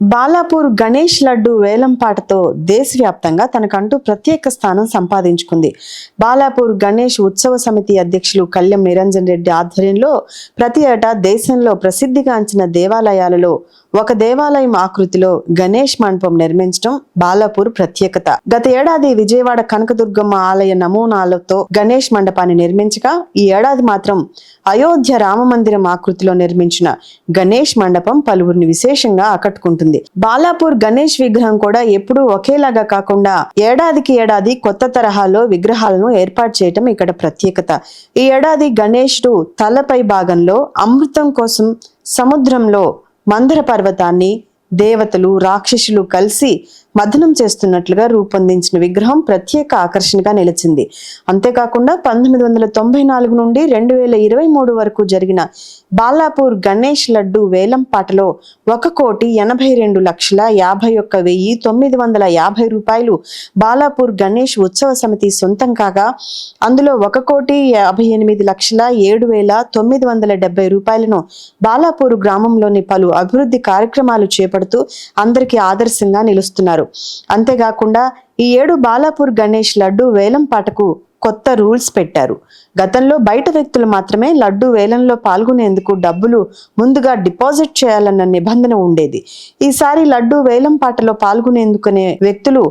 బాలాపూర్ గణేష్ లడ్డు వేలంపాటతో దేశవ్యాప్తంగా తనకంటూ ప్రత్యేక స్థానం సంపాదించుకుంది. బాలాపూర్ గణేష్ ఉత్సవ సమితి అధ్యక్షులు కళ్యం నిరంజన్ రెడ్డి ఆధ్వర్యంలో ప్రతి ఏటా దేశంలో ప్రసిద్ధిగాంచిన దేవాలయాలలో ఒక దేవాలయం ఆకృతిలో గణేష్ మండపం నిర్మించడం బాలాపూర్ ప్రత్యేకత. గత ఏడాది విజయవాడ కనకదుర్గమ్మ ఆలయ నమూనాలతో గణేష్ మండపాన్ని నిర్మించగా ఈ ఏడాది మాత్రం అయోధ్య రామమందిరం ఆకృతిలో నిర్మించిన గణేష్ మండపం పలువురిని విశేషంగా ఆకట్టుకుంటుంది. బాలాపూర్ గణేష్ విగ్రహం కూడా ఎప్పుడూ ఒకేలాగా కాకుండా ఏడాదికి ఏడాది కొత్త తరహాలో విగ్రహాలను ఏర్పాటు చేయటం ఇక్కడ ప్రత్యేకత. ఈ ఏడాది గణేశుడు తలపై భాగంలో అమృతం కోసం సముద్రంలో మందర పర్వతాన్ని దేవతలు రాక్షసులు కలిసి మథనం చేస్తున్నట్లుగా రూపొందించిన విగ్రహం ప్రత్యేక ఆకర్షణగా నిలిచింది. అంతేకాకుండా 1994 నుండి 2023 వరకు జరిగిన బాలాపూర్ గణేష్ లడ్డు వేలం పాటలో 1,82,51,950 రూపాయలు బాలాపూర్ గణేష్ ఉత్సవ సమితి సొంతం కాగా, అందులో 1,58,07,970 రూపాయలను బాలాపూర్ గ్రామంలోని పలు అభివృద్ధి కార్యక్రమాలు చేపడుతూ అందరికీ ఆదర్శంగా నిలుస్తున్నారు. అంతేకాకుండా ఈ ఏడు బాలాపూర్ గణేష్ లడ్డు వేలం పాటకు కొత్త రూల్స్ పెట్టారు. గతంలో బయట వ్యక్తులు మాత్రమే లడ్డు వేలంలో పాల్గొనేందుకు డబ్బులు ముందుగా డిపాజిట్ చేయాలన్న నిబంధన ఉండేది. ఈసారి లడ్డు వేలం పాటలో పాల్గొనేందుకునే వ్యక్తులు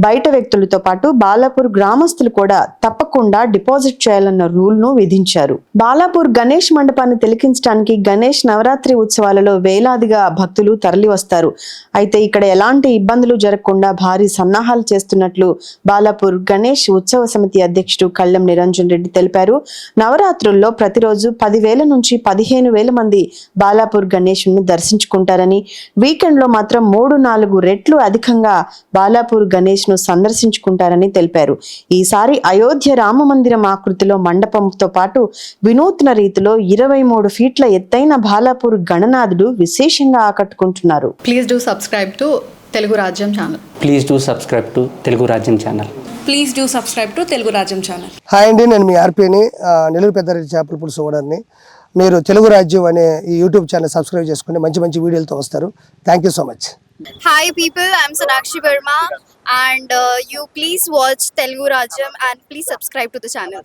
బయట వ్యక్తులతో పాటు బాలాపూర్ గ్రామస్తులు కూడా తప్పకుండా డిపాజిట్ చేయాలన్న రూల్ ను విధించారు. బాలాపూర్ గణేష్ మండపాన్ని తిలకించడానికి గణేష్ నవరాత్రి ఉత్సవాలలో వేలాదిగా భక్తులు తరలి వస్తారు. అయితే ఇక్కడ ఎలాంటి ఇబ్బందులు జరగకుండా భారీ సన్నాహాలు చేస్తున్నట్లు బాలాపూర్ గణేష్ ఉత్సవ సమితి అధ్యక్షుడు కళ్యం నిరంజన్ రెడ్డి తెలిపారు. నవరాత్రుల్లో ప్రతిరోజు 10,000 నుంచి 15,000 మంది బాలాపూర్ గణేశుని దర్శించుకుంటారని, వీకెండ్ లో మాత్రం 3-4 రెట్లు అధికంగా బాలాపూర్ గణేష్ ను సందర్శించుకుంటారని తెలిపారు. ఈసారి అయోధ్య రామ మందిరం ఆకృతిలో మండపంతో పాటు వినూత్న రీతిలో 23 ఫీట్ల ఎత్తైన బాలాపూర్ గణనాథుడు విశేషంగా ఆకట్టుకుంటున్నారు. Please do subscribe to Telugu Rajyam channel. Please do subscribe to Telugu Rajyam channel. Please do subscribe to Telugu Rajyam channel. Hi అండి, నేను మీ ఆర్పీని, నెల్లూరు పెద్దారెడ్డి చేపల పులుసు ఓనర్ని. మీరు తెలుగు రాజ్యం అనే ఈ యూట్యూబ్ ఛానల్ సబ్స్క్రైబ్ చేసుకుని మంచి మంచి వీడియోలతో వస్తారు. Thank you so much. Hi people, I'm Sonakshi Verma and you please watch Telugu Rajyam and please subscribe to the channel.